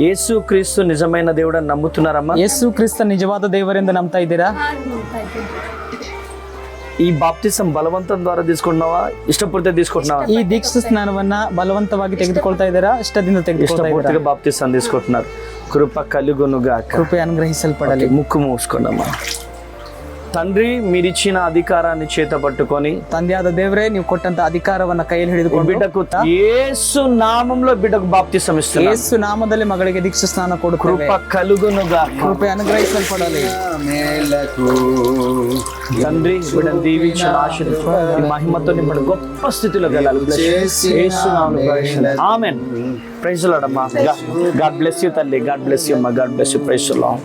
యేసు క్రీస్తు నిజమైన దేవుడు అని నమ్ముతున్నారమ్మా? ಯೇಸು ಕ್ರಿಸ್ತ ನಿಜವಾದ ದೇವರೆಂದು ನಂಬ್ತಾ ಇದ್ದೀರಾ? ఈ బాప్తిసం బలవంతం ద్వారా తీసుకుంటున్నావా, ఇష్టపూర్తిగా తీసుకుంటున్నావా? ಈ ದೀಕ್ಷಾ ಸ್ನಾನವನ್ನ ಬಲವಂತವಾಗಿ ತೆಗೆದುಕೊಳ್ತಾ ಇದ್ದೀರಾ, ಇಷ್ಟದಿಂದ ತೆಗೆದುಕೊಳ್ತಾ ಇದ್ದೀರಾ? ఇష్టపూర్తిగా బాప్తిసం తీసుకుంటున్నారు. కృప కలుగునుగాక. ಕೃಪೆ ಅನುಗ್ರಹಿಸಲ್ಪಡಲಿ. ముక్కు మూసుకోండమ్మా. తండ్రి, మీరిచ్చిన అధికారాన్ని చేత పట్టుకొని, ತಂದೆಯಾದ ದೇವರೇ ನೀವು ಕೊಟ್ಟಂತ ಅಧಿಕಾರವನ್ನ ಕೈಯಲ್ಲಿ ಹಿಡಿದುಕೊಂಡು బిడ్డకు యేసు నామంలో బిడ్డకు బాప్తిసం ఇస్తున్నారు. ಯೇಸು ನಾಮದಲ್ಲಿ ಮಗಳಿಗೆ ದೀಕ್ಷಾ ಸ್ನಾನ ಕೊಡುತ್ತೇವೆ. కృప కలుగునుగాక. ಕೃಪೆ ಅನುಗ್ರಹಿಸಲ್ಪಡಲಿ. తండ్రి, బిడ్డను దీవించి ఆశీర్వదించు. ఈ మహిమతో నింపడి గొప్ప స్థితిలో వెళ్ళాలి. యేసు నామములో ఆమేన్. ప్రైజ్ ది లార్డ్ అమ్మా. గాడ్ బ్లెస్ యు తల్లి. గాడ్ బ్లెస్ యు అమ్మా. God bless you. Praise the lord.